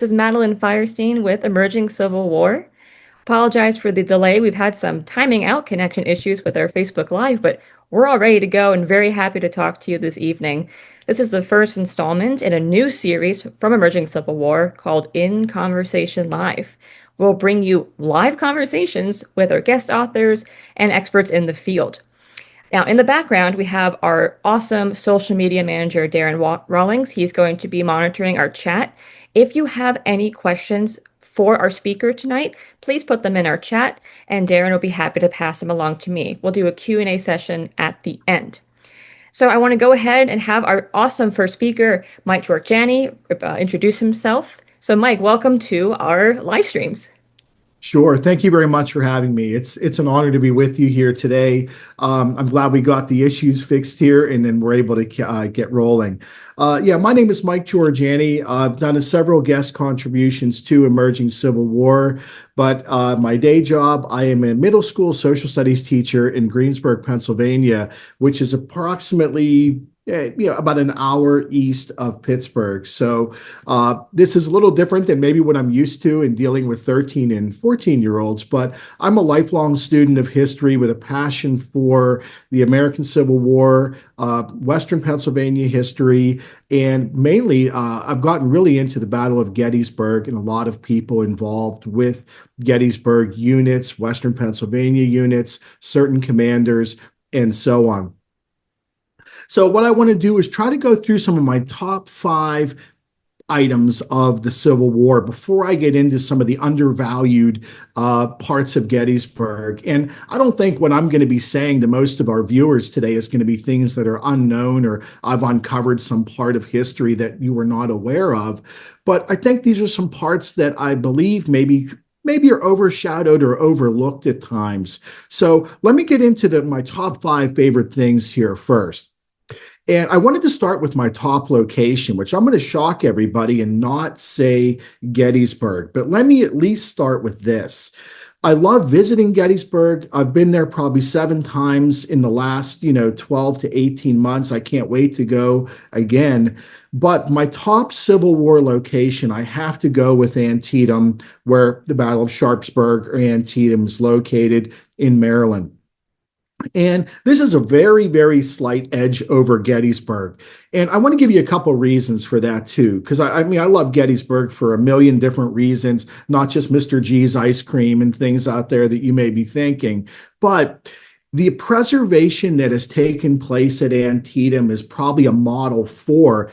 This is Madeline Feierstein with Emerging Civil War. Apologize for the delay. We've had some timing out connection issues with our Facebook Live, but we're all ready to go and very happy to talk to you this evening. This is the first installment in a new series from Emerging Civil War called In Conversation Live. We'll bring you live conversations with our guest authors and experts in the field. Now, in the background, we have our awesome social media manager, Darren Rawlings. He's going to be monitoring our chat. If you have any questions for our speaker tonight, please put them in our chat, and Darren will be happy to pass them along to me. We'll do a Q&A session at the end. So I want to go ahead and have our awesome first speaker, Mike Giorgianni, introduce himself. So Mike, welcome to our live streams. Sure. Thank you very much for having me. It's an honor to be with you here today. I'm glad we got the issues fixed here and then we're able to get rolling. My name is Mike Giorgianni. I've done several guest contributions to Emerging Civil War, but my day job, I am a middle school social studies teacher in Greensburg, Pennsylvania, which is approximately about an hour east of Pittsburgh. So this is a little different than maybe what I'm used to in dealing with 13 and 14-year-olds, but I'm a lifelong student of history with a passion for the American Civil War, Western Pennsylvania history, and mainly I've gotten really into the Battle of Gettysburg and a lot of people involved with Gettysburg units, Western Pennsylvania units, certain commanders, and so on. So what I want to do is try to go through some of my top 5 items of the Civil War before I get into some of the undervalued parts of Gettysburg. And I don't think what I'm going to be saying to most of our viewers today is going to be things that are unknown or I've uncovered some part of history that you were not aware of. But I think these are some parts that I believe maybe are overshadowed or overlooked at times. So let me get into my top 5 favorite things here first. And I wanted to start with my top location, which I'm going to shock everybody and not say Gettysburg. But let me at least start with this. I love visiting Gettysburg. I've been there probably 7 times in the last, 12 to 18 months. I can't wait to go again. But my top Civil War location, I have to go with Antietam, where the Battle of Sharpsburg or Antietam is located in Maryland. And this is a very, very slight edge over Gettysburg. And I want to give you a couple of reasons for that too, because I love Gettysburg for a million different reasons, not just Mr. G's ice cream and things out there that you may be thinking. But the preservation that has taken place at Antietam is probably a model for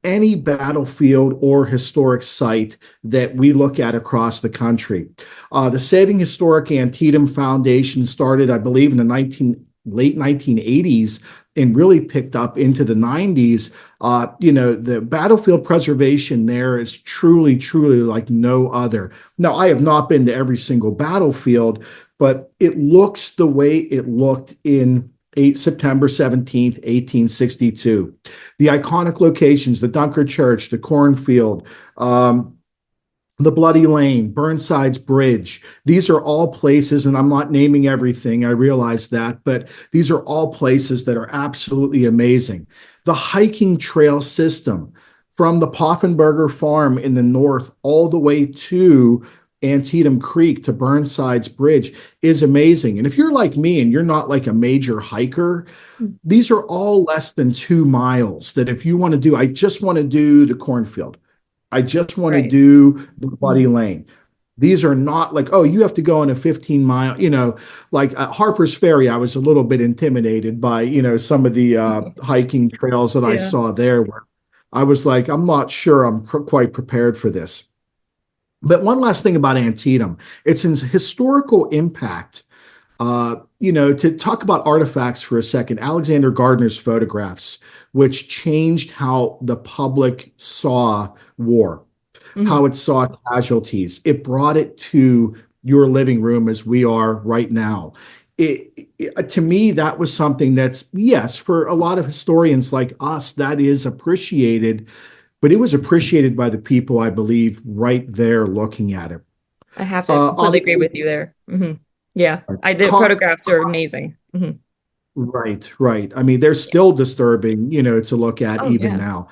any battlefield or historic site that we look at across the country. The Saving Historic Antietam Foundation started, I believe, in the late 1980s and really picked up into the 90s. The battlefield preservation there is truly, truly like no other. Now, I have not been to every single battlefield, but it looks the way it looked in September 17th, 1862. The iconic locations, the Dunker Church, the Cornfield, the Bloody Lane, Burnside's Bridge. These are all places, and I'm not naming everything, I realize that, but these are all places that are absolutely amazing. The hiking trail system from the Poffenberger Farm in the north all the way to Antietam Creek to Burnside's Bridge is amazing. And if you're like me and you're not like a major hiker, these are all less than 2 miles that if you want to do, I just want to do the Cornfield. I just want to Right. do the Bloody Lane. These are not like, oh, you have to go on a 15-mile, like at Harper's Ferry. I was a little bit intimidated by, some of the hiking trails that I Yeah. saw there where I was like, I'm not sure I'm quite prepared for this. But one last thing about Antietam, it's an historical impact. To talk about artifacts for a second, Alexander Gardner's photographs, which changed how the public saw war, Mhm. how it saw casualties. It brought it to your living room as we are right now. To me, that was something that's, yes, for a lot of historians like us, that is appreciated, but it was appreciated by the people, I believe, right there looking at it. I have to completely agree Obviously, with you there. Yeah, the cost, photographs are amazing. right, right. I mean, they're still disturbing, to look at Oh even yeah. now.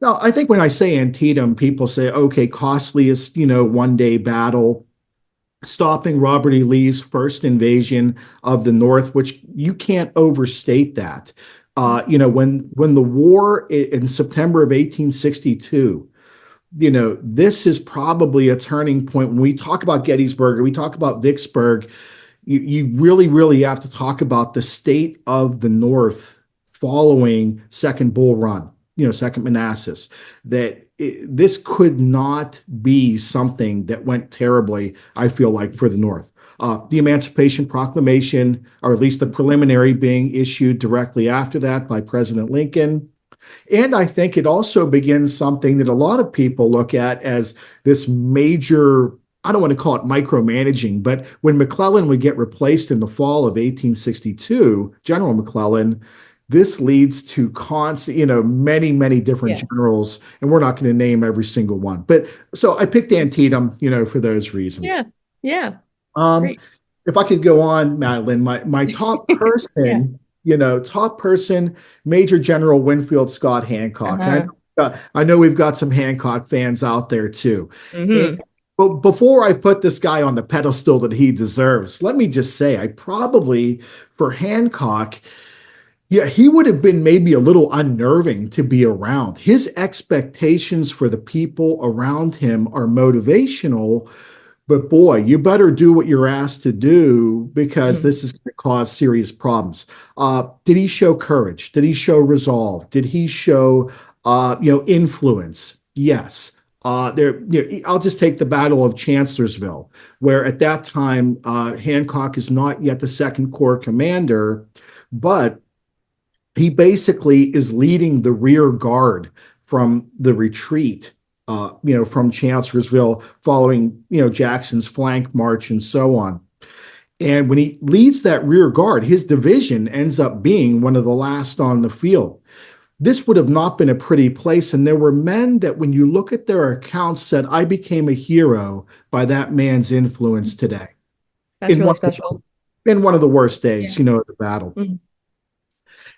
No, I think when I say Antietam, people say, okay, costliest, one day battle, stopping Robert E. Lee's first invasion of the North, which you can't overstate that. When the war in September of 1862, this is probably a turning point. When we talk about Gettysburg or we talk about Vicksburg, you really, really have to talk about the state of the North following Second Bull Run, Second Manassas, this could not be something that went terribly, I feel like, for the North. The Emancipation Proclamation, or at least the preliminary, being issued directly after that by President Lincoln. And I think it also begins something that a lot of people look at as this major, I don't want to call it micromanaging, but when McClellan would get replaced in the fall of 1862, General McClellan, this leads to constant, many, many different Yes. generals, and we're not going to name every single one. But so I picked Antietam, for those reasons. Yeah. Yeah. Um, Great. if I could go on, Madeline, my Yeah. top person, Major General Winfield Scott Hancock. And Uh-huh. I know we've got some Hancock fans out there too. And Hmm. but before I put this guy on the pedestal that he deserves, let me just say, I probably, for Hancock, yeah, he would have been maybe a little unnerving to be around. His expectations for the people around him are motivational, but boy, you better do what you're asked to do because Hmm. this is going to cause serious problems. Did he show courage? Did he show resolve? Did he show, influence? Yes. I'll just take the Battle of Chancellorsville, where at that time Hancock is not yet the Second Corps commander, but he basically is leading the rear guard from the retreat, from Chancellorsville following, Jackson's flank march and so on. And when he leads that rear guard, his division ends up being one of the last on the field. This would have not been a pretty place. And there were men that, when you look at their accounts, said, I became a hero by that man's influence today That's in really one, special. in one of the worst Yeah. days, of the battle. Mhm.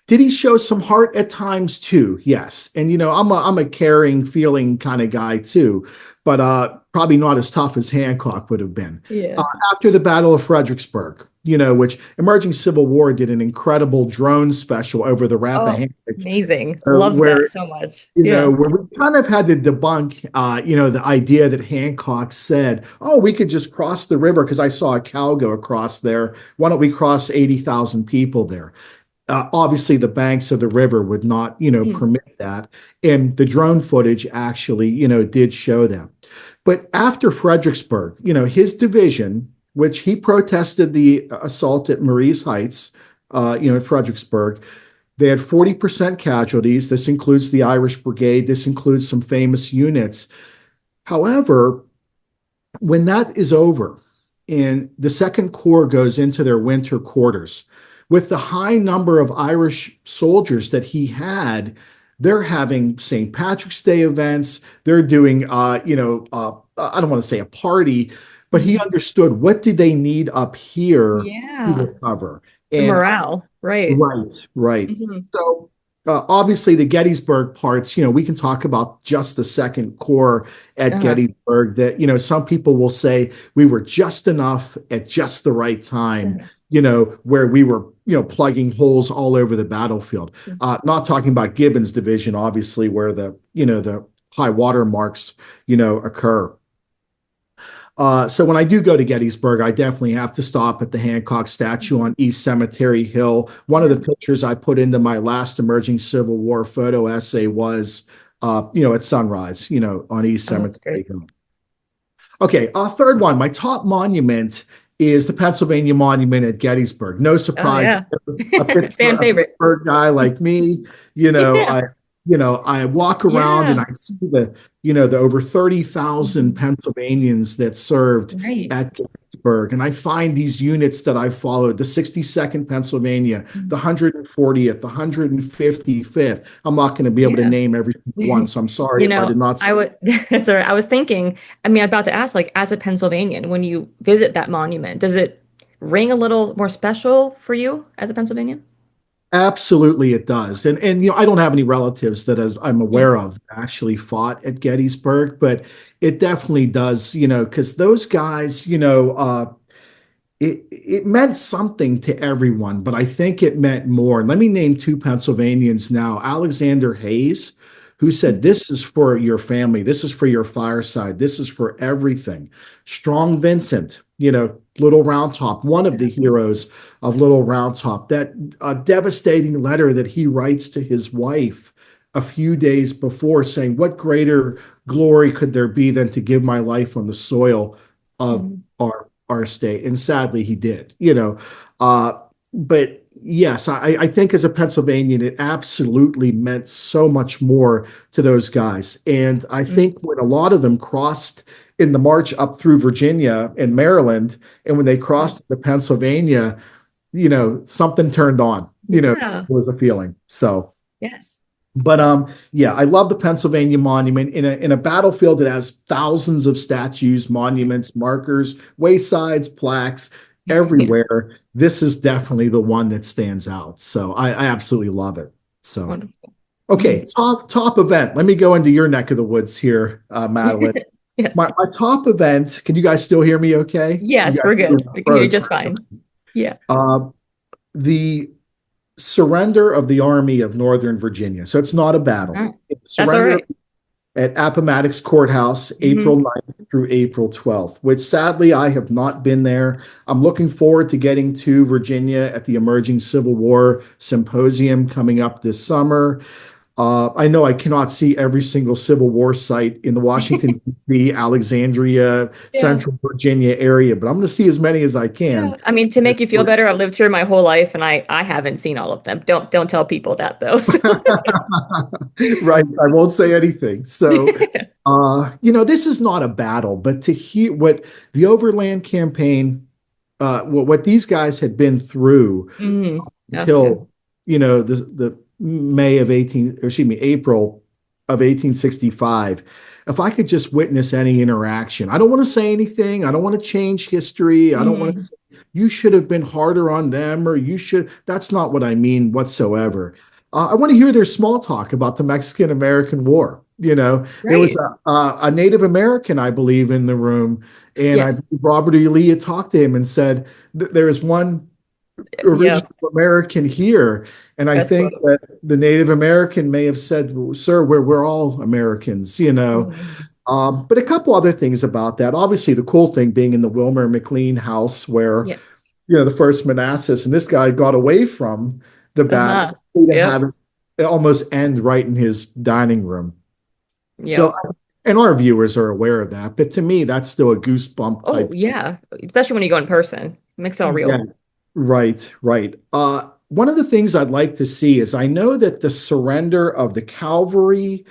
Did he show some heart at times too? Yes. And I'm a caring, feeling kind of guy too, but probably not as tough as Hancock would have been. Uh, Yeah. After the Battle of Fredericksburg, which Emerging Civil War did an incredible drone special over the Oh, Rappahannock, amazing. Loved that where so much. Yeah. where we kind of had to debunk, the idea that Hancock said, "Oh, we could just cross the river because I saw a cow go across there. Why don't we cross 80,000 people there?" Obviously, the banks of the river would not, Mhm. permit that. And the drone footage actually, did show that. But after Fredericksburg, his division, which he protested the assault at Marie's Heights, in Fredericksburg, they had 40% casualties. This includes the Irish Brigade. This includes some famous units. However, when that is over and the Second Corps goes into their winter quarters, with the high number of Irish soldiers that he had, they're having St. Patrick's Day events. They're doing, I don't want to say a party, but he Mhm. understood what did they need up here to Yeah. recover. The And morale. Right. right, right. Hmm. So obviously the Gettysburg parts, we can talk about just the Second Corps at Uh-huh. Gettysburg that, some people will say we were just enough at just the right time, Uh-huh. where we were, plugging holes all over the battlefield. Not talking about Gibbon's division, obviously, where the high water marks, occur. So when I do go to Gettysburg, I definitely have to stop at the Hancock statue on East Cemetery Hill. One of the Yeah. pictures I put into my last emerging Civil War photo essay was, at sunrise, on East Oh, that's Cemetery great. Hill. Okay, third one, my top monument is the Pennsylvania Monument at Gettysburg. No Oh, surprise, yeah. Fan A favorite. Pittsburgh guy like me, Yeah. I walk around and Yeah. I see the over 30,000 Mhm. Pennsylvanians that served Right. at Gettysburg, and I find these units that I followed: the 62nd Pennsylvania, the Mhm. 140th, the 155th. I'm not going to be able to Yeah. name every single one, so I'm sorry You if I know, did not. I would, sorry, I was thinking, I mean, I'm about to ask, like, as a Pennsylvanian, when you visit that monument, does it ring a little more special for you as a Pennsylvanian? Absolutely, it does. And I don't have any relatives that as I'm Mm, aware of actually fought at Gettysburg, but it definitely does, because those guys, it meant something to everyone, but I think it meant more. And let me name two Pennsylvanians now. Alexander Hayes, who mm, said, "This is for your family. This is for your fireside. This is for everything." Strong Vincent, Little Round Top, one of the heroes of Little Round Top, that devastating letter that he writes to his wife a few days before saying, "What greater glory could there be than to give my life on the soil of mm, our state?" And sadly, he did. Uh, but yes, I think as a Pennsylvanian, it absolutely meant so much more to those guys. And I mm. think when a lot of them crossed in the march up through Virginia and Maryland, and when they Wow. crossed to Pennsylvania, something turned on. It Yeah. was a feeling. So. Yes. But yeah, I love the Pennsylvania Monument in a battlefield that has thousands of statues, monuments, markers, waysides, plaques everywhere. This is definitely the one that stands out. So I absolutely love it. So Wonderful. okay, Mhm. top event. Let me go into your neck of the woods here, Madeline. Yes. My top event. Can you guys still hear me? Okay, you Yes, guys we're good. We can hear you froze just for a fine. second. Yeah. Uh, the surrender of the Army of Northern Virginia. So it's not a battle. Oh, It's that's all surrender right. at Appomattox Courthouse, April Hmm. 9th through April 12th, which sadly I have not been there. I'm looking forward to getting to Virginia at the Emerging Civil War Symposium coming up this summer. I know I cannot see every single Civil War site in the Washington, D.C., Alexandria, Yeah. Central Virginia area, but I'm going to see as many as I Yeah. can. I mean, to make you feel better, I've lived here my whole life and I haven't seen all of them. Don't tell people that though. So. Right. I won't say anything. So, this is not a battle, but to hear what the Overland campaign, what these guys had been through Mm. Okay. until, the May of 18, or excuse me, April of 1865. If I could just witness any interaction, I don't want to say anything. I don't want to change history. I don't want to Mm. say you should have been harder on them or you should. That's not what I mean whatsoever. I want to hear their small talk about the Mexican American War. There was Right. a Native American, I believe, in the room, and I Yes. believe Robert E. Lee had talked to him and said there is one Yeah. original American here. And I Best think quote. that the Native American may have said, "Sir, we're all Americans." Mhm. But a couple other things about that. Obviously, the cool thing being in the Wilmer McLean house where, Yes. the first Manassas, and this guy got away from the battle Uh-huh. to Yep. have it almost end right in his dining room. So, Yep. and our viewers are aware of that, but to me, that's still a goosebump Oh, type. yeah. Especially when you go in person. It makes it all Yeah, real. right, right. One of the things I'd like to see is I know that the surrender of the cavalry,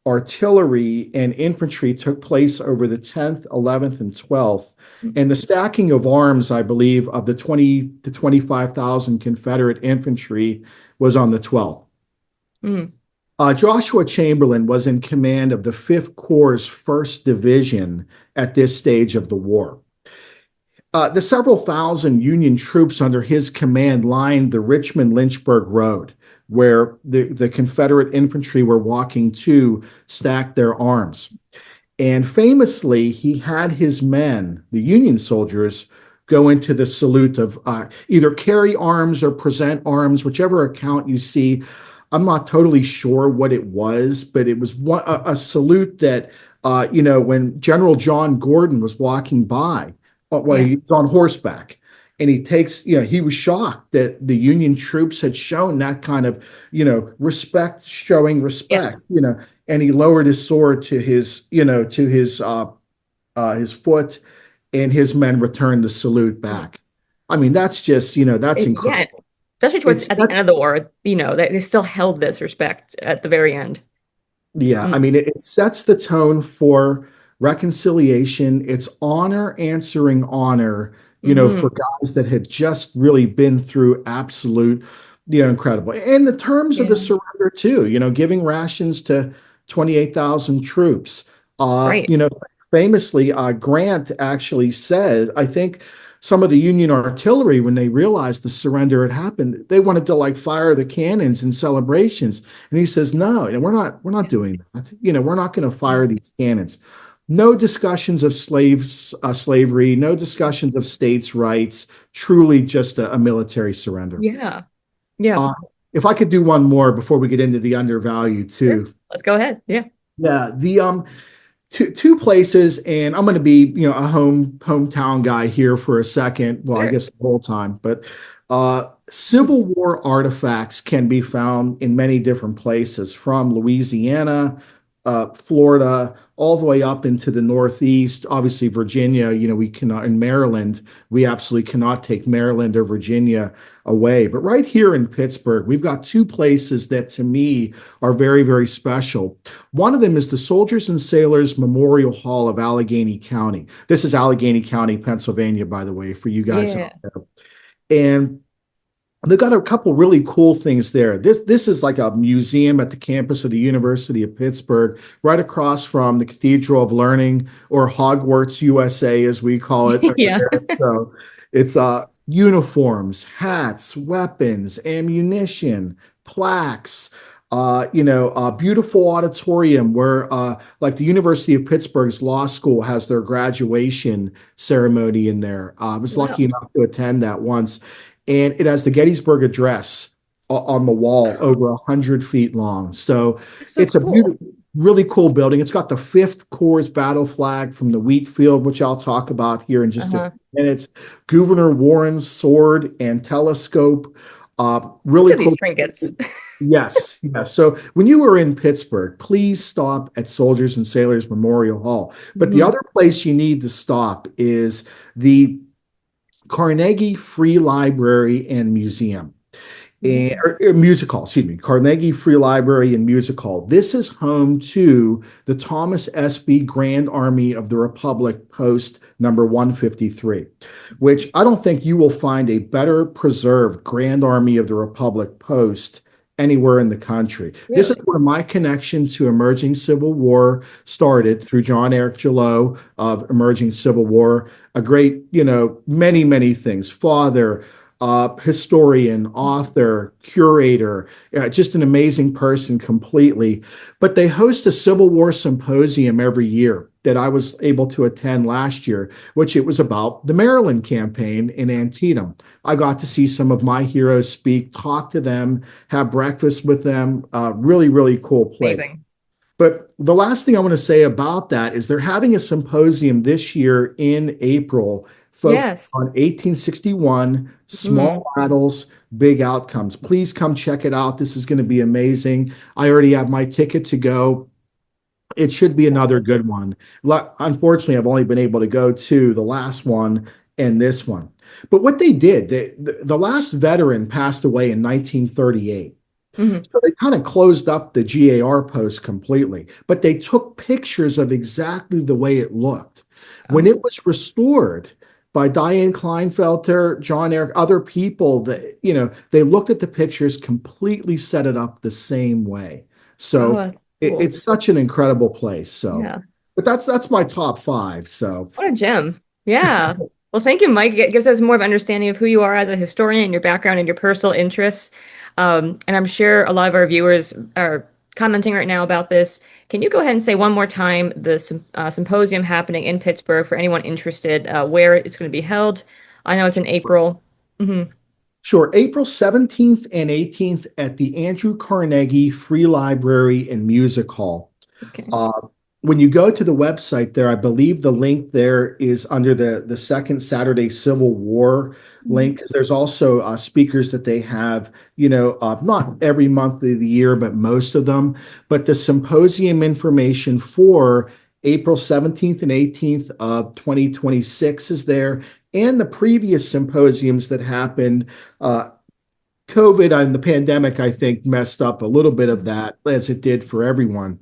artillery, and infantry took place over the 10th, 11th, and 12th. And the stacking of arms, I believe, of the 20 to 25,000 Confederate infantry was on the 12th. Mm. Joshua Chamberlain was in command of the 5th Corps' 1st Division at this stage of the war. The several thousand Union troops under his command lined the Richmond Lynchburg Road, where the Confederate infantry were walking to stack their arms. And famously, he had his men, the Union soldiers, go into the salute of either carry arms or present arms, whichever account you see. I'm not totally sure what it was, but it was a salute that, when General John Gordon was walking by, well, Yeah. he was on horseback. And he takes, he was shocked that the Union troops had shown that kind of, respect, showing respect, Yes. and he lowered his sword to his foot, and his men returned the salute Mm. back. I mean, that's just, that's Yeah. incredible. Especially towards It's at the that, end of the war, they still held this respect at the very end. yeah, Mm. I mean, it sets the tone for reconciliation. It's honor answering honor, for Hmm. guys that had just really been through absolute, incredible. And the terms of the Yeah. surrender too, giving rations to 28,000 troops. Right. Famously, Grant actually says, I think some of the Union artillery, when they realized the surrender had happened, they wanted to like fire the cannons in celebrations. And he says, no, and we're not doing that. We're not going to fire these cannons. No discussions of slavery, no discussions of states' rights, truly just a military surrender. Yeah. Yeah. Uh, if I could do one more before we get into the undervalued Sure. too. Let's go ahead. Yeah. Yeah, the two places, and I'm going to be a hometown guy here for a second. Well, I Sure. guess the whole time, but Civil War artifacts can be found in many different places, from Louisiana, Florida, all the way up into the Northeast. Obviously, Virginia. We cannot, in Maryland, we absolutely cannot take Maryland or Virginia away. But right here in Pittsburgh, we've got two places that to me are very, very special. One of them is the Soldiers and Sailors Memorial Hall of Allegheny County. This is Allegheny County, Pennsylvania, by the way, for you guys Yeah. out there. And they've got a couple really cool things there. This is like a museum at the campus of the University of Pittsburgh, right across from the Cathedral of Learning, or Hogwarts, USA, as we call it over Yeah. there. So it's uniforms, hats, weapons, ammunition, plaques. A beautiful auditorium where, like the University of Pittsburgh's law school has their graduation ceremony in there. I was lucky Wow. enough to attend that once, and it has the Gettysburg Address on the wall, over 100 feet long. So That's so it's a cool. beautiful, really cool building. It's got the Fifth Corps battle flag from the wheat field, which I'll talk about here in just a Uh-huh. few minutes. Governor Warren's sword and telescope. Look Really at these cool. trinkets. Yes, yes. So when you were in Pittsburgh, please stop at Soldiers and Sailors Memorial Hall. But the Mhm. other place you need to stop is the Carnegie Free Library and Museum, and Yeah. or music hall, excuse me, Carnegie Free Library and Music Hall. This is home to the Thomas S.B. Grand Army of the Republic Post number 153, which I don't think you will find a better preserved Grand Army of the Republic Post anywhere in the country. This is Really? where my connection to emerging Civil War started, through John Eric Gillot of Emerging Civil War, a great, many, many things. Father, historian, author, curator, just an amazing person completely. But they host a Civil War symposium every year that I was able to attend last year, which it was about the Maryland campaign in Antietam. I got to see some of my heroes speak, talk to them, have breakfast with them. Really, really cool place. Amazing. But the last thing I want to say about that is they're having a symposium this year in April focused Yes. on 1861, Hmm. small battles, big outcomes. Please come check it out. This is going to be amazing. I already have my ticket to go. It should be another good one. Unfortunately, I've only been able to go to the last one and this one. But what they did, the last veteran passed away in 1938. Hmm. So they kind of closed up the GAR post completely, but they took pictures of exactly the way it looked. When Oh, it was restored by Diane Kleinfelter, John Eric, other people, that they looked at the pictures, completely set it up the same way. oh, So that's it, cool. it's such an incredible place. So, Yeah. but that's my top five. So What a gem. Yeah. Well, thank you, Mike. It gives us more of an understanding of who you are as a historian and your background and your personal interests. And I'm sure a lot of our viewers are commenting right now about this. Can you go ahead and say one more time the symposium happening in Pittsburgh for anyone interested, where it's going to be held? I know it's in April. Hmm. sure, April 17th and 18th at the Andrew Carnegie Free Library and Music Hall. Okay. Uh, when you go to the website there, I believe the link there is under the second Saturday Civil War Mhm. link, because there's also speakers that they have, not every month of the year, but most of them. But the symposium information for April 17th and 18th of 2026 is there, and the previous symposiums that happened. COVID and the pandemic, I think, messed up a little bit of that, as it did for everyone,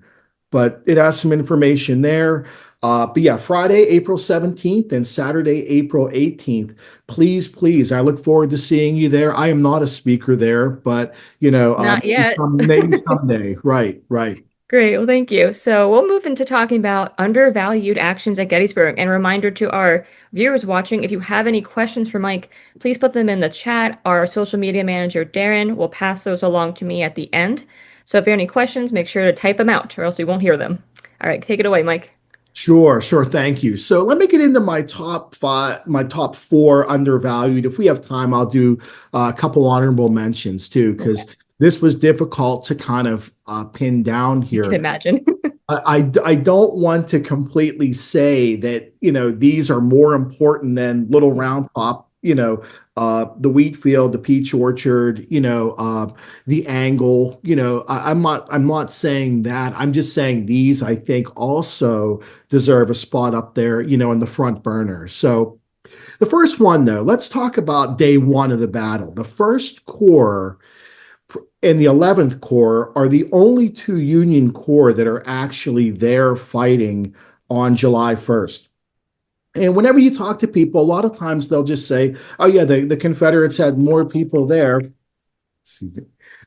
but it has some information there. But yeah, Friday, April 17th and Saturday, April 18th. Please, please, I look forward to seeing you there. I am not a speaker there, but Not maybe yet. maybe someday. Right, right. Great. Well, thank you. So we'll move into talking about undervalued actions at Gettysburg. And a reminder to our viewers watching, if you have any questions for Mike, please put them in the chat. Our social media manager, Darren, will pass those along to me at the end. So if you have any questions, make sure to type them out or else we won't hear them. All right, take it away, Mike. Sure, sure. Thank you. So let me get into my top five, my top four undervalued. If we have time, I'll do a couple honorable mentions too, because Okay. this was difficult to kind of pin down I can here. imagine. I don't want to completely say that, these are more important than Little Round Top, the wheat field, the peach orchard, the angle, I'm not saying that. I'm just saying these, I think, also deserve a spot up there, in the front burner. So the first one, though, let's talk about day one of the battle. The first corps and the 11th Corps are the only two Union Corps that are actually there fighting on July 1st. And whenever you talk to people, a lot of times they'll just say, oh, yeah, the Confederates had more people there.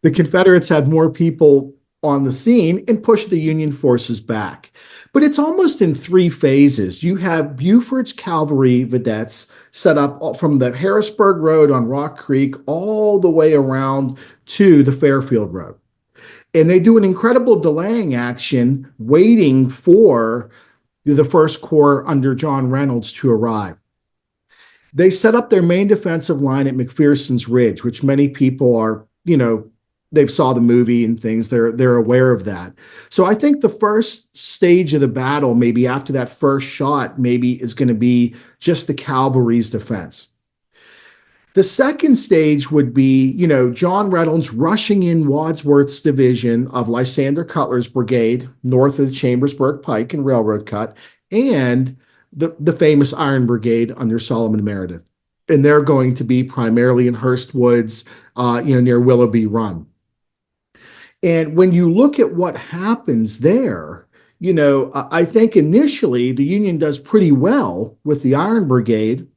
The Confederates had more people on the scene and pushed the Union forces back. But it's almost in three phases. You have Buford's cavalry vedettes set up from the Harrisburg Road on Rock Creek all the way around to the Fairfield Road. And they do an incredible delaying action waiting for the First Corps under John Reynolds to arrive. They set up their main defensive line at McPherson's Ridge, which many people are, they've saw the movie and things. They're aware of that. So I think the first stage of the battle, maybe after that first shot, maybe is going to be just the cavalry's defense. The second stage would be, John Reynolds rushing in Wadsworth's division of Lysander Cutler's brigade north of the Chambersburg Pike and Railroad Cut, and the famous Iron Brigade under Solomon Meredith. And they're going to be primarily in Hurst Woods, near Willoughby Run. And when you look at what happens there, I think initially the Union does pretty well with the Iron Brigade,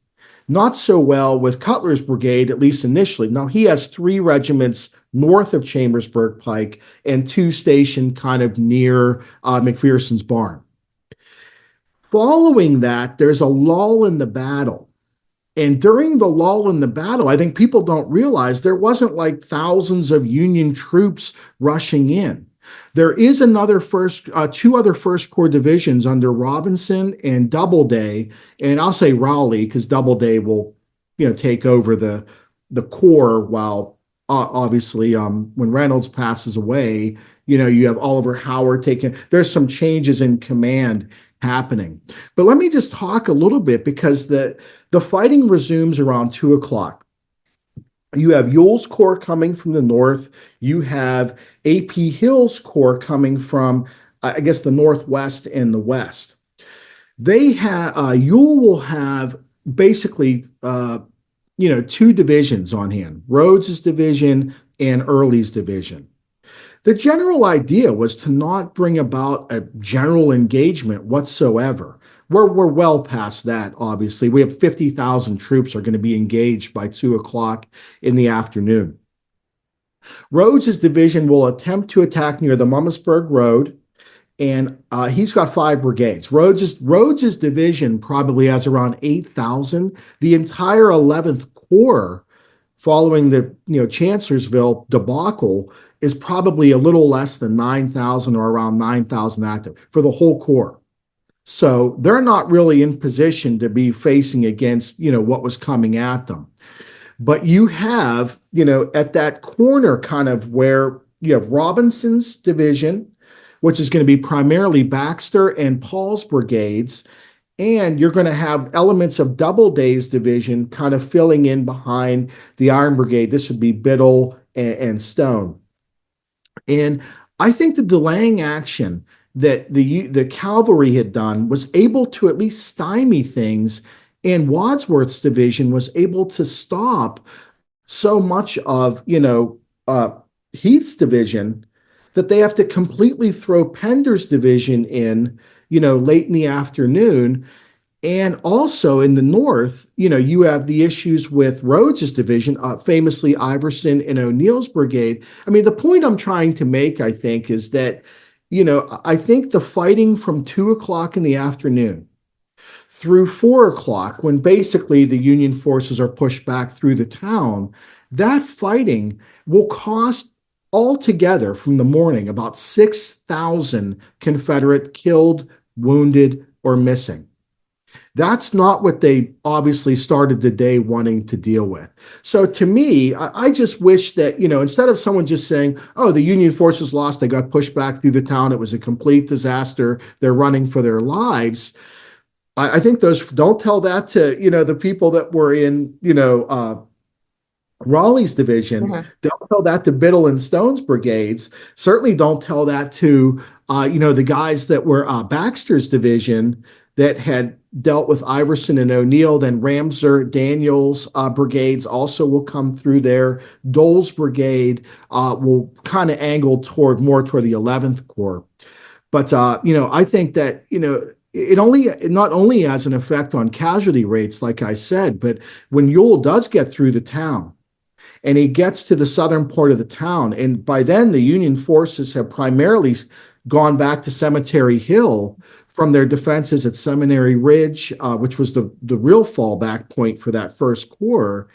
not so well with Cutler's brigade, at least initially. Now, he has three regiments north of Chambersburg Pike and two stationed kind of near McPherson's barn. Following that, there's a lull in the battle. And during the lull in the battle, I think people don't realize there wasn't like thousands of Union troops rushing in. There is two other First Corps divisions under Robinson and Doubleday, and I'll say Raleigh because Doubleday will, take over the Corps while obviously when Reynolds passes away, you have Oliver Howard taking. There's some changes in command happening, but let me just talk a little bit because the fighting resumes around 2 o'clock. You have Ewell's Corps coming from the north. You have A.P. Hill's Corps coming from, I guess, the northwest and the west. Ewell will have basically, two divisions on hand: Rhodes's division and Early's division. The general idea was to not bring about a general engagement whatsoever. We're well past that, obviously. We have 50,000 troops are going to be engaged by 2 o'clock in the afternoon. Rhodes's division will attempt to attack near the Mummersburg Road, and he's got 5 brigades. Rhodes's division probably has around 8,000. The entire 11th Corps, following the Chancellorsville debacle, is probably a little less than 9,000 or around 9,000 active for the whole Corps. So they're not really in position to be facing against, what was coming at them. But you have, at that corner kind of where you have Robinson's division, which is going to be primarily Baxter and Paul's brigades, and you're going to have elements of Doubleday's division kind of filling in behind the Iron Brigade. This would be Biddle and Stone. And I think the delaying action that the cavalry had done was able to at least stymie things, and Wadsworth's division was able to stop so much of Heath's division that they have to completely throw Pender's division in, late in the afternoon. And also in the north, you have the issues with Rhodes's division, famously Iverson and O'Neill's brigade. I mean, the point I'm trying to make, I think, is that, I think the fighting from 2 o'clock in the afternoon through 4 o'clock, when basically the Union forces are pushed back through the town, that fighting will cost altogether from the morning about 6,000 Confederate killed, wounded, or missing. That's not what they obviously started the day wanting to deal with. So to me, I just wish that, instead of someone just saying, oh, the Union forces lost, they got pushed back through the town, it was a complete disaster, they're running for their lives. I think those don't tell that to, the people that were in, Raleigh's division. Uh-huh. Don't tell that to Biddle and Stone's brigades. Certainly don't tell that to, the guys that were Baxter's division that had dealt with Iverson and O'Neill. Then Ramseur, Daniels brigades also will come through there. Dole's brigade will kind of angle more toward the 11th Corps. But I think that it not only has an effect on casualty rates, like I said, but when Ewell does get through the town and he gets to the southern part of the town, and by then the Union forces have primarily gone back to Cemetery Hill from their defenses at Seminary Ridge, which was the real fallback point for that first corps.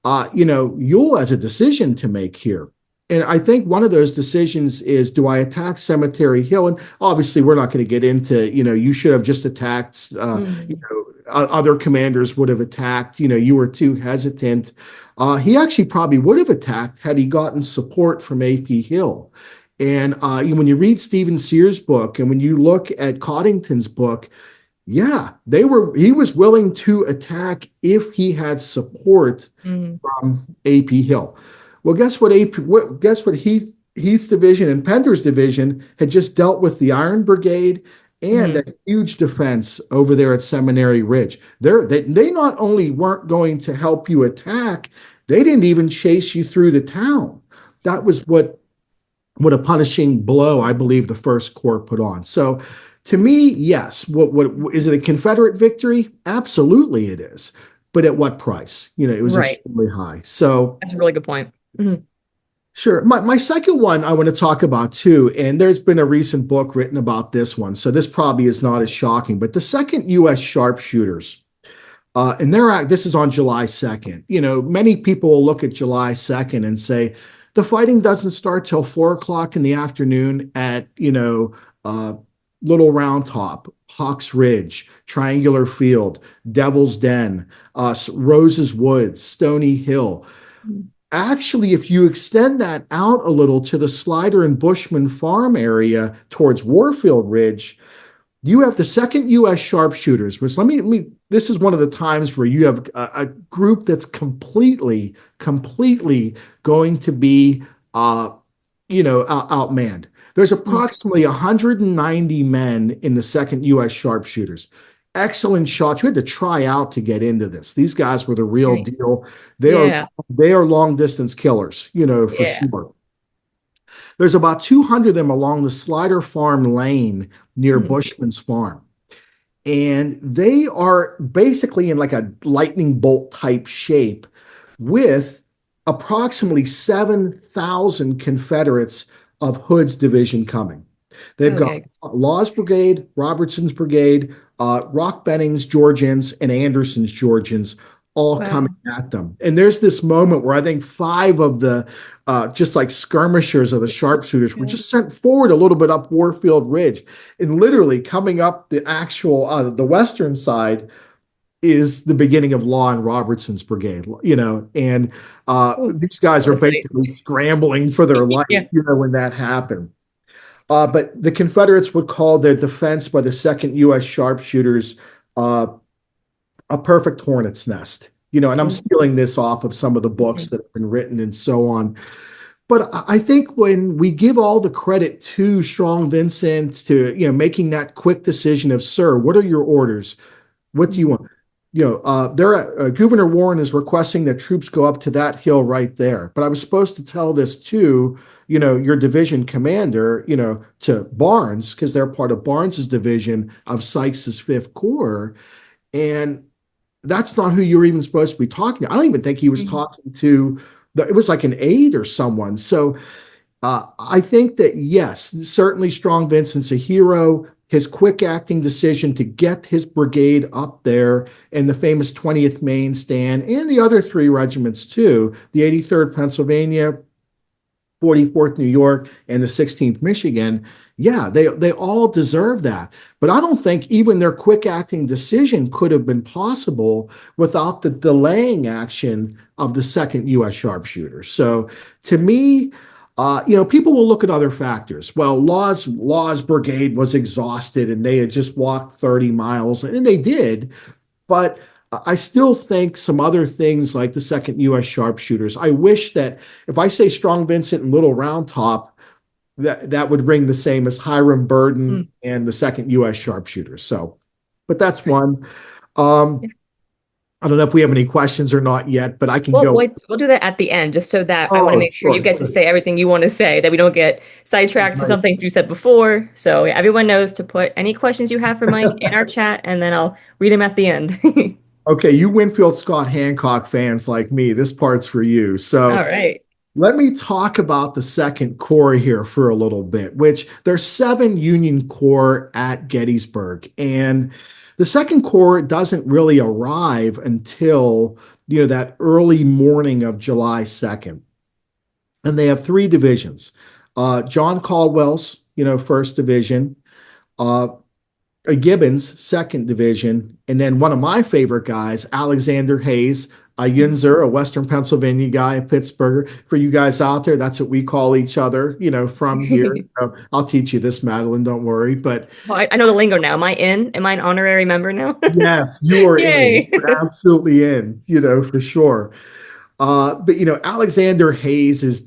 Ewell has a decision to make here. And I think one of those decisions is, do I attack Cemetery Hill? And obviously, we're not going to get into, you should have just attacked, Mm. other commanders would have attacked, you were too hesitant. He actually probably would have attacked had he gotten support from A.P. Hill. And when you read Stephen Sears' book and when you look at Coddington's book, yeah, he was willing to attack if he had support Mm. from A.P. Hill. Well, guess what Heath's division and Pender's division had just dealt with the Iron Brigade and Mm. that huge defense over there at Seminary Ridge. They not only weren't going to help you attack, they didn't even chase you through the town. That was what a punishing blow I believe the First Corps put on. So to me, yes. What is it, a Confederate victory? Absolutely it is. But at what price? It was Right. extremely high. So That's a really good point. Mhm. sure. My second one I want to talk about too, and there's been a recent book written about this one, so this probably is not as shocking, but the second U.S. sharpshooters, and this is on July 2nd. Many people will look at July 2nd and say, the fighting doesn't start till 4 o'clock in the afternoon at, Little Round Top, Hawks Ridge, Triangular Field, Devil's Den, Rose's Woods, Stony Hill. Mm. Actually, if you extend that out a little to the Slider and Bushman Farm area towards Warfield Ridge, you have the second U.S. sharpshooters, which this is one of the times where you have a group that's completely going to be, outmanned. There's Mm. approximately 190 men in the second U.S. sharpshooters. Excellent shots. You had to try out to get into this. These guys were the real Nice. deal. They are Yeah. they are long distance killers, for Yeah. sure. There's about 200 of them along the Slider Farm Lane near Mm. Bushman's Farm. And they are basically in like a lightning bolt type shape with approximately 7,000 Confederates of Hood's division coming. They've got Okay. Law's Brigade, Robertson's Brigade, Rock Benning's Georgians, and Anderson's Georgians all coming Wow. at them. And there's this moment where I think five of the just like skirmishers of the sharpshooters were Yeah. just sent forward a little bit up Warfield Ridge, and literally coming up the actual the western side is the beginning of Law and Robertson's brigade, and Ooh, these guys what are a sight. basically scrambling for their life, Yeah. when that happened. But the Confederates would call their defense by the second U.S. sharpshooters uh, a perfect hornet's nest. And I'm Mm. stealing this off of some of the books Mhm. that have been written and so on. But I think when we give all the credit to Strong Vincent to making that quick decision of, sir, what are your orders? What do you Mhm. want? Governor Warren is requesting that troops go up to that hill right there. But I was supposed to tell this to, your division commander, to Barnes, because they're part of Barnes's division of Sykes's Fifth Corps. And that's not who you're even supposed to be talking to. I don't even think he was Mhm. talking to it was like an aide or someone. So I think that yes, certainly Strong Vincent's a hero. His quick acting decision to get his brigade up there and the famous 20th Maine stand and the other three regiments too, the 83rd Pennsylvania, 44th New York, and the 16th Michigan, yeah, they all deserve that. But I don't think even their quick acting decision could have been possible without the delaying action of the second U.S. sharpshooters. So to me, people will look at other factors. Well, Law's brigade was exhausted and they had just walked 30 miles, and they did. But I still think some other things like the second U.S. sharpshooters. I wish that if I say Strong Vincent and Little Round Top, that would ring the same as Hiram Burton Mm, and the second U.S. sharpshooters. So, but that's one. Um, yeah. I don't know if we have any questions or not yet, but I can Well, go. we'll do that at the end, just so that I want to Oh, make sure you sure. get to say everything you want to say, that we don't get sidetracked to Right. something you said before. So yeah, everyone knows to put any questions you have for Mike in our chat, and then I'll read them at the end. Okay, you Winfield Scott Hancock fans like me, this part's for you. So All right. let me talk about the Second Corps here for a little bit, which there's 7 Union Corps at Gettysburg. And the Second Corps doesn't really arrive until, that early morning of July 2nd. And they have three divisions. John Caldwell's, First Division, uh, Gibbons, Second Division, and then one of my favorite guys, Alexander Hayes, a Yunzer, a Western Pennsylvania guy, a Pittsburgher. For you guys out there, that's what we call each other, from here. So I'll teach you this, Madeline, don't worry. But Well, I know the lingo now. Am I in? Am I an honorary member now? yes, you are in. Yay. You're absolutely in, for sure. But Alexander Hayes is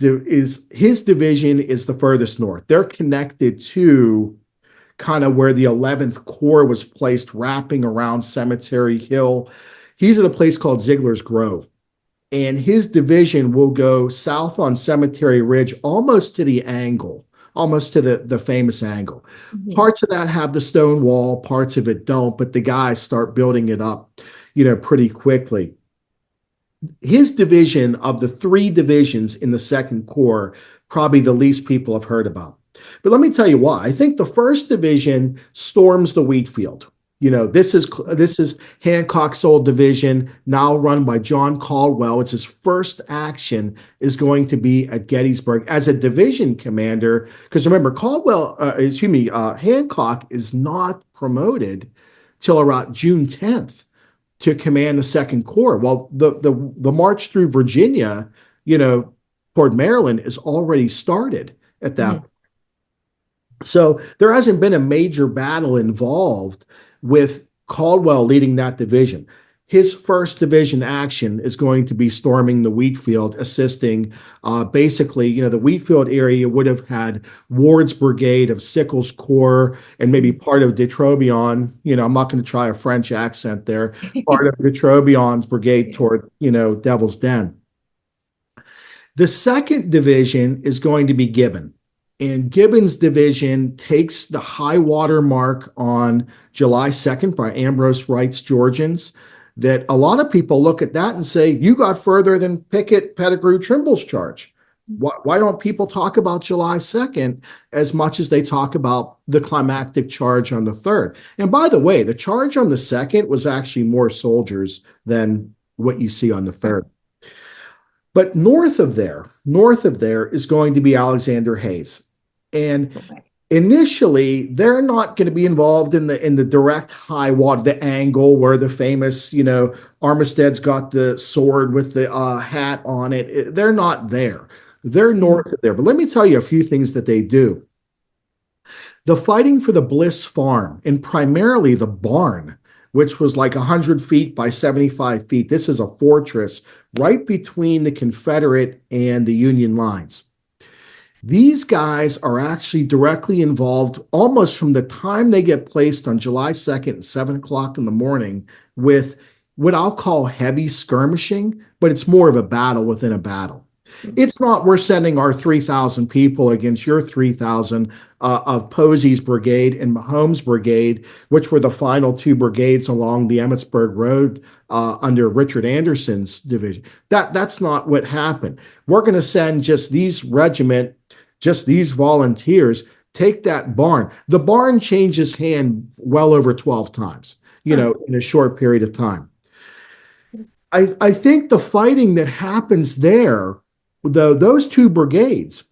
his division is the furthest north. They're connected to kind of where the 11th Corps was placed, wrapping around Cemetery Hill. He's at a place called Ziegler's Grove, and his division will go south on Cemetery Ridge, almost to the angle, almost to the famous angle. Mhm. Parts of that have the stone wall, parts of it don't, but the guys start building it up, pretty quickly. His division of the three divisions in the Second Corps, probably the least people have heard about. But let me tell you why. I think the first division storms the wheat field. This is Hancock's old division, now run by John Caldwell. It's his first action is going to be at Gettysburg as a division commander. Because remember, Hancock is not promoted till around June 10th to command the Second Corps. Well, the march through Virginia, toward Maryland is already started at that. Mhm. So there hasn't been a major battle involved with Caldwell leading that division. His first division action is going to be storming the wheat field, assisting. Basically, the wheat field area would have had Ward's brigade of Sickles Corps and maybe part of de Trobriand. I'm not going to try a French accent there. Part of de Trobriand's brigade toward, Devil's Den. The second division is going to be Gibbon. And Gibbon's division takes the high water mark on July 2nd by Ambrose Wright's Georgians. That a lot of people look at that and say, you got further than Pickett, Pettigrew, Trimble's charge. Why don't people talk about July 2nd as much as they talk about the climactic charge on the 3rd? And by the way, the charge on the 2nd was actually more soldiers than what you see on the 3rd. But north of there is going to be Alexander Hayes. And Okay. initially, they're not going to be involved in the direct high water, the angle where the famous, Armistead's got the sword with the hat on it. They're not there. They're Mhm. north of there. But let me tell you a few things that they do. The fighting for the Bliss Farm and primarily the barn, which was like 100 feet by 75 feet. This is a fortress right between the Confederate and the Union lines. These guys are actually directly involved almost from the time they get placed on July 2nd at 7 o'clock in the morning with what I'll call heavy skirmishing, but it's more of a battle within a battle. It's not we're sending our 3,000 people against your 3,000 of Posey's brigade and Mahomes' brigade, which were the final two brigades along the Emmitsburg Road under Richard Anderson's division. That's not what happened. We're going to send just these regiment just these volunteers take that barn. The barn changes hand well over 12 times, Huh. in a short period of time. I think the fighting that happens there, though, those two brigades,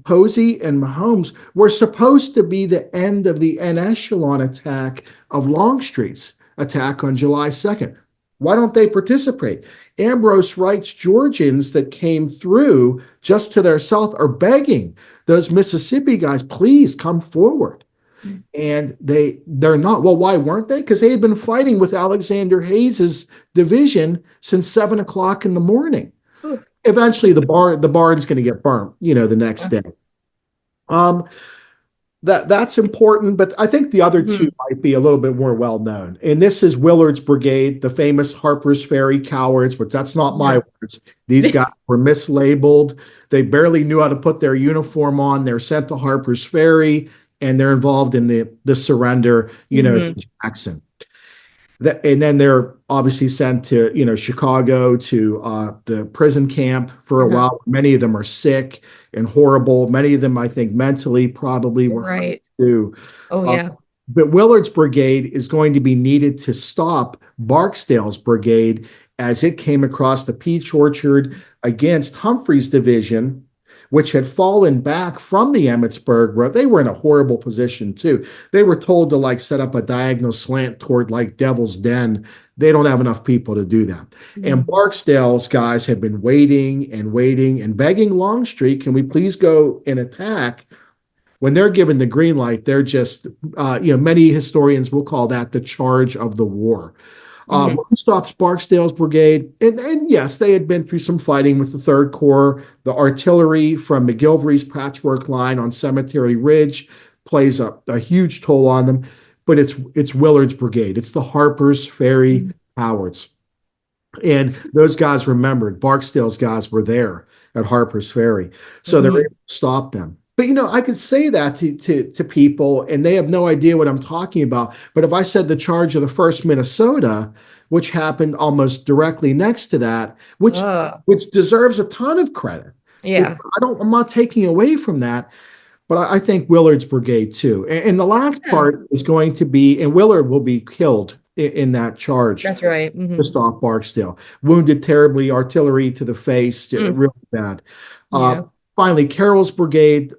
Posey and Mahomes, were supposed to be the end of the en echelon attack of Longstreet's attack on July 2nd. Why don't they participate? Ambrose writes Georgians that came through just to their south are begging those Mississippi guys, please come forward. And they're not. Well, why weren't they? Because they had been fighting with Alexander Hayes's division since 7 o'clock in the morning. Ooh. Eventually, the barn's going to get burnt, the next Yeah. day. Um, that's important, but I think the other two Hmm. might be a little bit more well known. And this is Willard's Brigade, the famous Harper's Ferry cowards, but that's not my Yeah. words. These guys were mislabeled. They barely knew how to put their uniform on. They're sent to Harper's Ferry, and they're involved in the surrender, Hmm. to Jackson. And then they're obviously sent to Chicago, to the prison camp for a Uh-huh. while. Many of them are sick and horrible. Many of them, I think, mentally probably were hurt Right. too. Oh, Uh, yeah. but Willard's brigade is going to be needed to stop Barksdale's brigade as it came across the Peach Orchard against Humphreys' division, which had fallen back from the Emmitsburg road. They were in a horrible position too. They were told to like set up a diagonal slant toward like Devil's Den. They don't have enough people to do that. And Mhm. Barksdale's guys have been waiting and waiting and begging Longstreet, can we please go and attack? When they're given the green light, they're just, many historians will call that the charge of the war. Mhm. One stops Barksdale's brigade, and yes, they had been through some fighting with the Third Corps. The artillery from McGilvery's patchwork line on Cemetery Ridge plays a huge toll on them, but it's Willard's brigade. It's the Harper's Ferry Mhm. Cowards. And those guys remembered Barksdale's guys were there at Harper's Ferry. So they're Mhm. able to stop them. But I could say that to people and they have no idea what I'm talking about. But if I said the charge of the first Minnesota, which happened almost directly next to that, Oh, which deserves a ton of credit. yeah. I'm not taking away from that, but I think Willard's brigade too. And the last Yeah. part is going to be, and Willard will be killed in that charge That's right. just Hmm. off Barksdale. Wounded terribly, artillery to the face, Mm. really bad. Uh, Yeah. Finally, Carroll's brigade.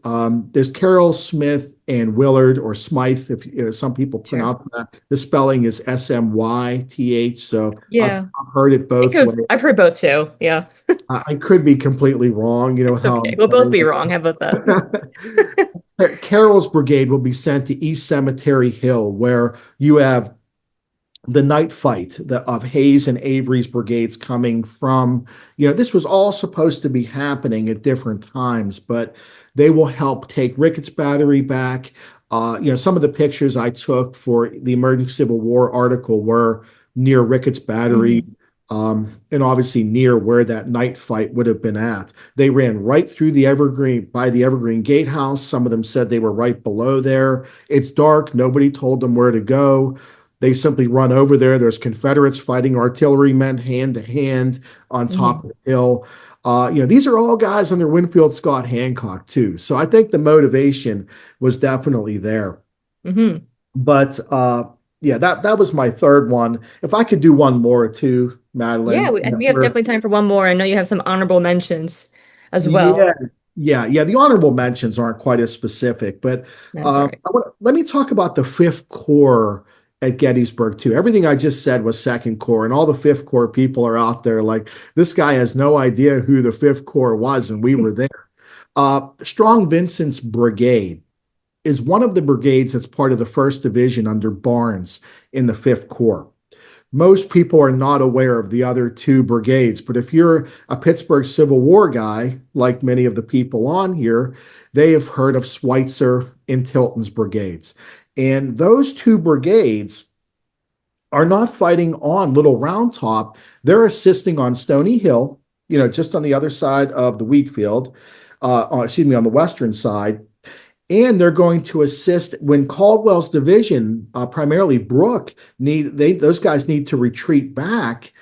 There's Carroll, Smith, and Willard, or Smythe, if some people Sure. pronounce that. The spelling is Smyth. So Yeah. I've heard it It both goes, ways. I've heard both too. Yeah. I could be completely wrong, with It's how okay. I'm We'll both saying be wrong. How about that? it. Carroll's brigade will be sent to East Cemetery Hill, where you have the night fight of Hayes and Avery's brigades coming from, this was all supposed to be happening at different times, but they will help take Ricketts Battery back. Some of the pictures I took for the Emerging Civil War article were near Ricketts Battery, Hmm. and obviously near where that night fight would have been at. They ran right through by the Evergreen Gatehouse. Some of them said they were right below there. It's dark. Nobody told them where to go. They simply run over there. There's Confederates fighting artillerymen hand to hand on top Hmm. of the hill. These are all guys under Winfield Scott Hancock, too. So I think the motivation was definitely there. Hmm. But yeah, that was my third one. If I could do one more, too, Yeah. Madeline. And we have definitely time for one more. I know you have some honorable mentions as Yeah, well. yeah. The honorable mentions aren't quite as specific, but That's all right. let me talk about the Fifth Corps at Gettysburg too. Everything I just said was Second Corps, and all the Fifth Corps people are out there like this guy has no idea who the Fifth Corps was, and we were there. Strong Vincent's Brigade is one of the brigades that's part of the First Division under Barnes in the Fifth Corps. Most people are not aware of the other two brigades, but if you're a Pittsburgh Civil War guy, like many of the people on here, they have heard of Schweitzer and Tilton's brigades. And those two brigades are not fighting on Little Round Top. They're assisting on Stony Hill, just on the other side of the wheat field, excuse me, on the western side. And they're going to assist when Caldwell's division, primarily Brooke, those guys need to retreat back.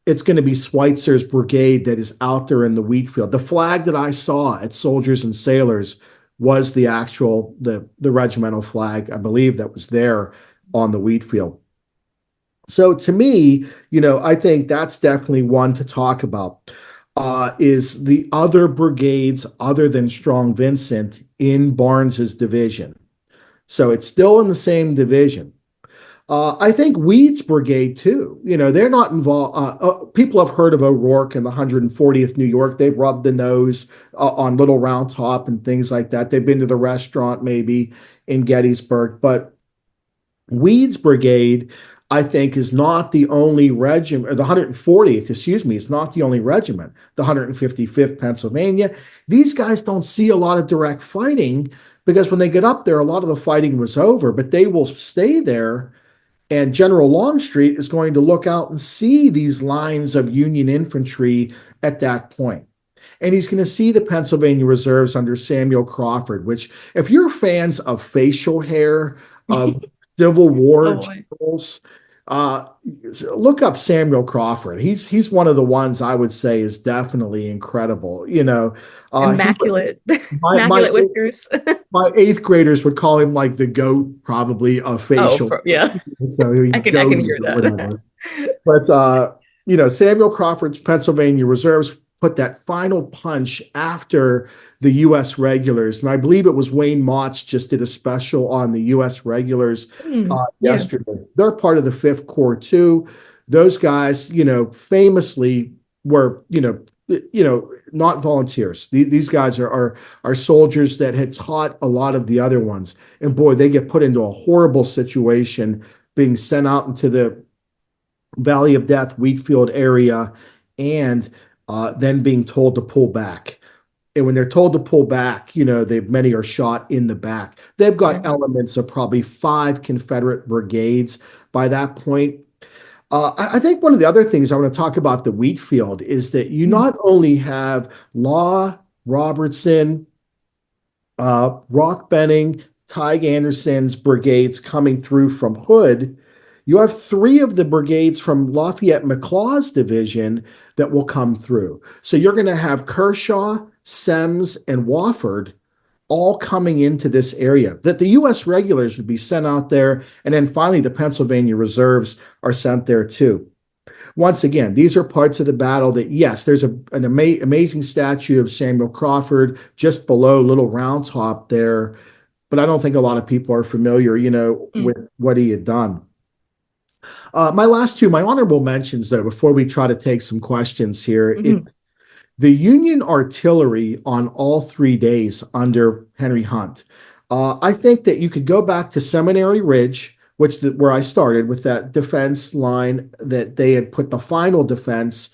it's going to be Schweitzer's brigade that is out there in the wheat field. The flag that I saw at Soldiers and Sailors was the actual the regimental flag, I believe, that was there on the wheat field. So to me, I think that's definitely one to talk about. Is the other brigades other than Strong Vincent in Barnes's division? So it's still in the same division. I think Weed's brigade too. They're not involved. People have heard of O'Rourke and the 140th New York. They've rubbed the nose on Little Round Top and things like that. They've been to the restaurant maybe in Gettysburg, but Weed's brigade, I think, is not the only regiment, or the 140th, excuse me, is not the only regiment. The 155th Pennsylvania. These guys don't see a lot of direct fighting because when they get up there, a lot of the fighting was over, but they will stay there, and General Longstreet is going to look out and see these lines of Union infantry at that point. And he's going to see the Pennsylvania Reserves under Samuel Crawford, which, if you're fans of facial hair, of Civil War Oh boy. generals, uh, look up Samuel Crawford. He's one of the ones I would say is definitely incredible. He Immaculate, my my immaculate whiskers. my eighth graders would call him like the goat, probably of Oh, facial. yeah. So I he's can goated hear or that. whatever. But Samuel Crawford's Pennsylvania Reserves put that final punch after the U.S. regulars, and I believe it was Wayne Motts just did a special on the U.S. regulars Yeah. yesterday. They're part of the Fifth Corps too. Those guys, famously were, not volunteers. These guys are soldiers that had taught a lot of the other ones, and boy, they get put into a horrible situation being sent out into the Valley of Death, Wheatfield area, and then being told to pull back. And when they're told to pull back, many are shot in the back. They've got Mhm. elements of probably 5 Confederate brigades by that point. I think one of the other things I want to talk about the Wheatfield is that you Mhm. not only have Law, Robertson, Rock Benning, Tige Anderson's brigades coming through from Hood. You have 3 of the brigades from Lafayette McLaw's division that will come through. So you're going to have Kershaw, Semmes, and Wofford all coming into this area. That the U.S. regulars would be sent out there, and then finally the Pennsylvania reserves are sent there too. Once again, these are parts of the battle that, yes, there's an amazing statue of Samuel Crawford just below Little Round Top there, but I don't think a lot of people are familiar, Mm. with what he had done. My last two, my honorable mentions, though, before we try to take some questions here, Mhm. the Union artillery on all 3 days under Henry Hunt. I think that you could go back to Seminary Ridge, where I started with that defense line that they had put the final defense.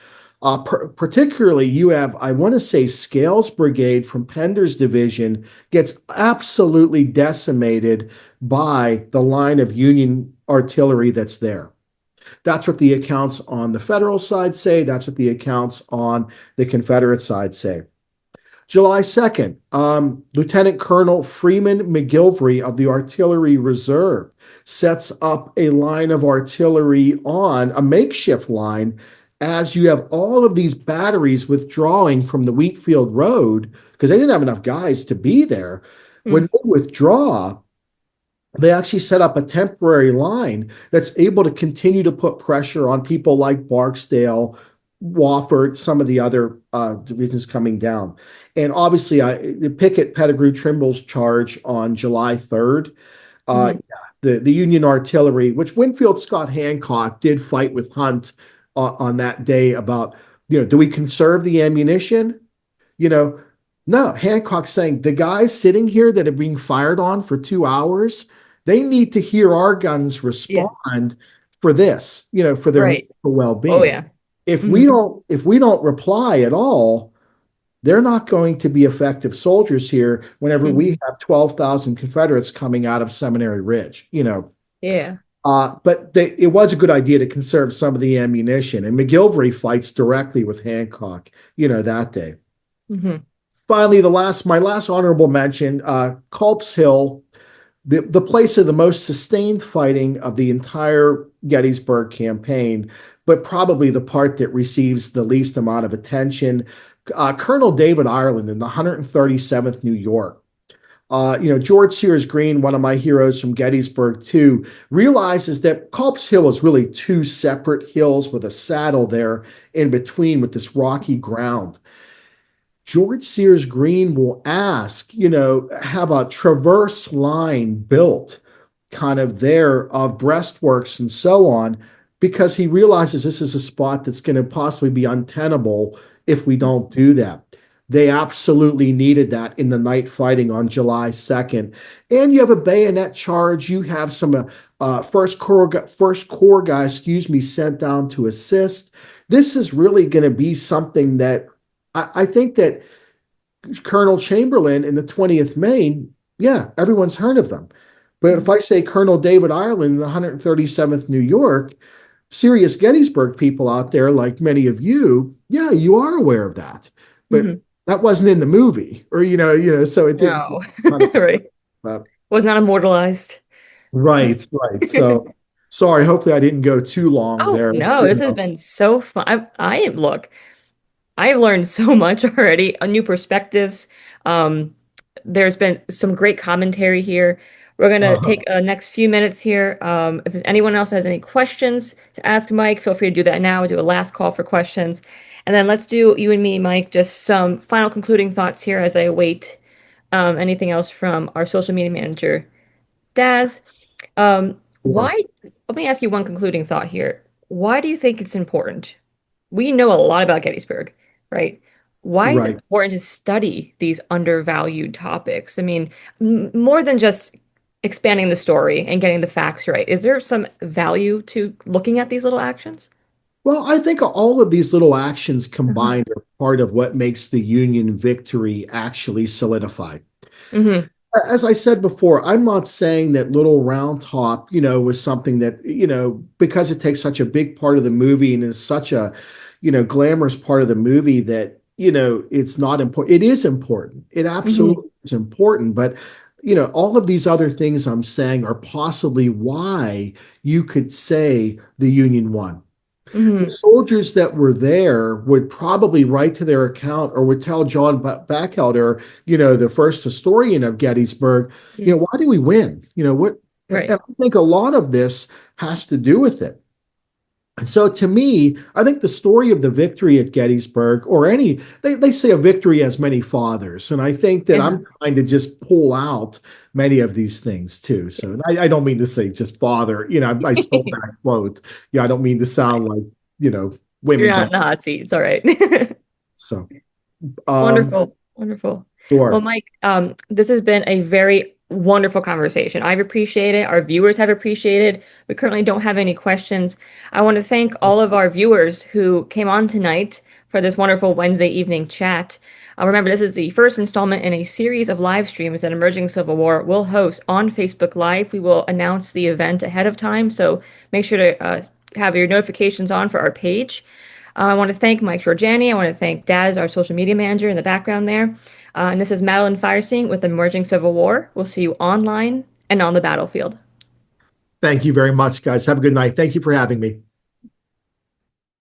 Particularly, you have, I want to say, Scales Brigade from Pender's division gets absolutely decimated by the line of Union artillery that's there. That's what the accounts on the federal side say. That's what the accounts on the Confederate side say. July 2nd, Lieutenant Colonel Freeman McGilvery of the Artillery Reserve sets up a line of artillery on a makeshift line as you have all of these batteries withdrawing from the Wheatfield Road because they didn't have enough guys to be there. When Mm. they withdraw, they actually set up a temporary line that's able to continue to put pressure on people like Barksdale, Wofford, some of the other divisions coming down. And obviously, Pickett, Pettigrew, Trimble's charge on July 3rd. Uh, Mhm. the Union artillery, which Winfield Scott Hancock did fight with Hunt on that day about, do we conserve the ammunition? You know, no, Hancock's saying the guys sitting here that are being fired on for 2 hours, they need to hear our guns Yeah. respond for this, for their Right. mental Oh well-being. yeah. If we Mhm. don't reply at all, they're not going to be effective soldiers here whenever Mhm. we have 12,000 Confederates coming out of Seminary Ridge. Yeah. But it was a good idea to conserve some of the ammunition. And McGilvery fights directly with Hancock, that day. Mhm. Finally, my last honorable mention, Culp's Hill. the place of the most sustained fighting of the entire Gettysburg campaign, but probably the part that receives the least amount of attention. Colonel David Ireland in the 137th New York. George Sears Green, one of my heroes from Gettysburg too, realizes that Culp's Hill is really two separate hills with a saddle there in between with this rocky ground. George Sears Green will ask, have a traverse line built kind of there of breastworks and so on, because he realizes this is a spot that's going to possibly be untenable if we don't do that. They absolutely needed that in the night fighting on July 2nd. And you have a bayonet charge. You have some first corps guys, sent down to assist. This is really going to be something that I think that Colonel Chamberlain in the 20th Maine, yeah, everyone's heard of them. But if I say Colonel David Ireland in the 137th New York, serious Gettysburg people out there, like many of you, yeah, you are aware of that. But Hmm. that wasn't in the movie, or so it didn't. No. Right. Uh, Was not immortalized. right, right. So sorry. Hopefully, I didn't go too long Oh, there. no, this has been so fun. Look, I've learned so much already, new perspectives. Um, there's been some great commentary here. We're going to Uh, take next few minutes here. If there's anyone else has any questions to ask Mike, feel free to do that now. We'll do a last call for questions. And then let's do you and me, Mike, just some final concluding thoughts here as I await anything else from our social media manager, Daz. sure. Why? Let me ask you one concluding thought here. Why do you think it's important? We know a lot about Gettysburg, right? Why is it Right. important to study these undervalued topics? I mean, more than just expanding the story and getting the facts right. Is there some value to looking at these little actions? Well, I think all of these little actions Hmm. combined are part of what makes the Union victory actually solidify. Hmm. As I said before, I'm not saying that Little Round Top, was something that, because it takes such a big part of the movie and is such a, glamorous part of the movie that, it's not important. It is important. It Hmm. absolutely is important. But, all of these other things I'm saying are possibly why you could say the Union won. The Hmm. soldiers that were there would probably write to their account or would tell John Bachelder, the first historian of Gettysburg, why do we win? What? And Right. I think a lot of this has to do with it. And so to me, I think the story of the victory at Gettysburg, or they say a victory has many fathers. And I think that Yeah. I'm trying to just pull out many of these things too. So I don't mean to say just father, I stole that quote. Yeah, I don't mean to sound like, You're women not don't. in the hot seat. It's all right. So, um, Wonderful. Wonderful. Well, sure. Mike, this has been a very wonderful conversation. I've appreciated it. Our viewers have appreciated. We currently don't have any questions. I want to thank all of our viewers who came on tonight for this wonderful Wednesday evening chat. Remember, this is the first installment in a series of live streams that Emerging Civil War will host on Facebook Live. We will announce the event ahead of time, so make sure to have your notifications on for our page. I want to thank Mike Giorgianni. I want to thank Daz, our social media manager in the background there. And this is Madeline Feierstein with Emerging Civil War. We'll see you online and on the battlefield. Thank you very much, guys. Have a good night. Thank you for having me.